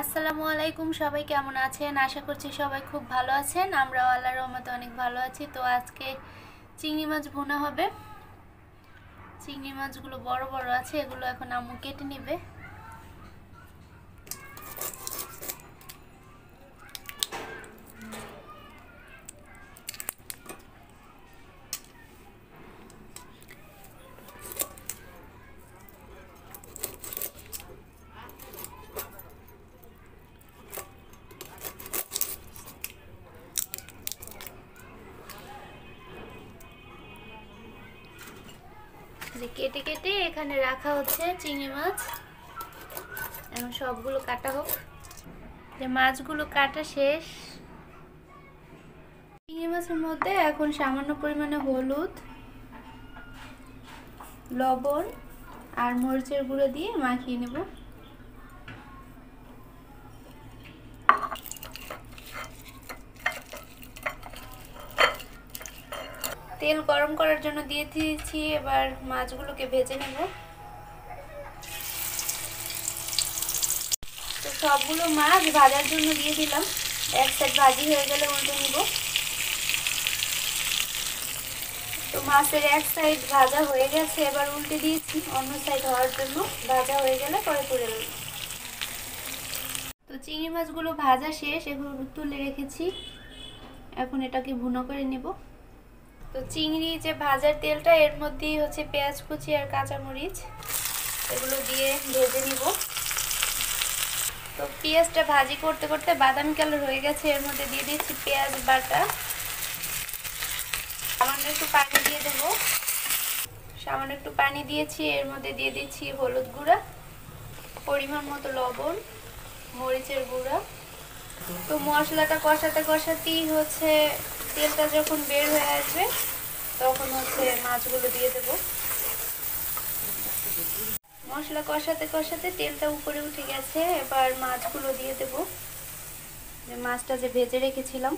আসসালামু আলাইকুম, সবাই কেমন আছেন? আশা করছি সবাই খুব ভালো আছেন। আমরাও আল্লাহর রহমতে অনেক ভালো আছি। তো আজকে চিংড়ি মাছ ভুনা হবে। চিংড়ি মাছগুলো বড় বড় আছে, এগুলো এখন আম্মু কেটে নেবে। কেটে কেটে এখানে রাখা হচ্ছে চিংড়ি মাছ। এখন সবগুলো কাটা হোক। যে মাছগুলো কাটা শেষ। চিংড়ি মাছের মধ্যে এখন সামান্য পরিমাণে হলুদ, লবণ আর মরিচের গুঁড়ো দিয়ে মাখিয়ে নেব। তেল গরম করার জন্য দিয়ে দিয়েছি, এবার মাছগুলোকে ভেজে নেব। তো সবগুলো মাছ ভাজার জন্য দিয়ে দিলাম। এক সাইড ভাজি হয়ে গেলে উল্টে নিব। তো মাছের এক সাইড ভাজা হয়ে গেছে, এবার উল্টে দিয়েছি অন্য সাইড হওয়ার জন্য। ভাজা হয়ে গেলে পরে তুলে নেব। তো চিংড়ি মাছগুলো ভাজা শেষ, এগুলো তুলে রেখেছি। এখন এটাকে ভুনো করে নেব। তো চিংড়ি যে ভাজার তেলটা, এর মধ্যেই হচ্ছে পেঁয়াজ কুচি আর কাঁচামরিচ, এগুলো দিয়ে ভেজে নিব। তো পেঁয়াজটা ভাজি করতে করতে বাদামি কালার হয়ে গেছে, এর মধ্যে দিয়ে দিচ্ছি পেঁয়াজ বাটা। সামান্য একটু পানি দিয়ে দেব। সামান্য একটু পানি দিয়েছি, এর মধ্যে দিয়ে দিচ্ছি হলুদ গুঁড়া, পরিমাণ মতো লবণ, মরিচের গুঁড়া। তো মশলাটা কষাতে কষাতেই হচ্ছে তেলটা যখন বের হয়ে আসবে তখন হচ্ছে মাছগুলো দিয়ে দেব। মশলা কষাতে কষাতে তেলটা উপরে উঠে গেছে, এবার মাছগুলো দিয়ে দেব। মাছটা যে ভেজে রেখেছিলাম,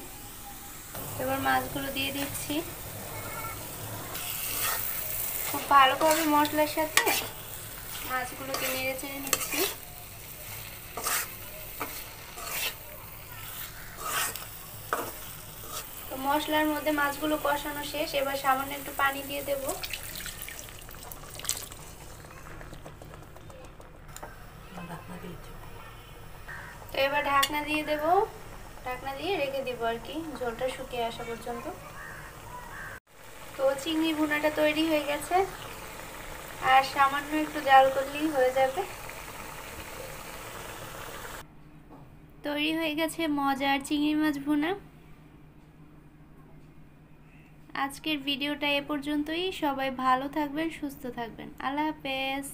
এবার মাছগুলো দিয়ে দিচ্ছি। খুব ভালোভাবে মশলার সাথে মাছগুলোকে নেড়ে চেড়ে নিচ্ছি। তো মশলার মধ্যে মাছগুলো কষানো শেষ, এবার সামান্য একটু পানি দিয়ে দেব। তো এবার ঢাকনা দিয়ে দেব। ঢাকনা দিয়ে রেখে দিব আর কি, ঝোলটা শুকিয়ে আসা পর্যন্ত। তো চিংড়ি ভুনাটা তৈরি হয়ে গেছে, আর সামান্য একটু জাল করলেই হয়ে যাবে। তৈরি হয়ে গেছে মজার চিংড়ি মাছ ভুনা। আজকের ভিডিওটা এ পর্যন্তই। সবাই ভালো থাকবেন, সুস্থ থাকবেন। আল্লাহ হাফেজ।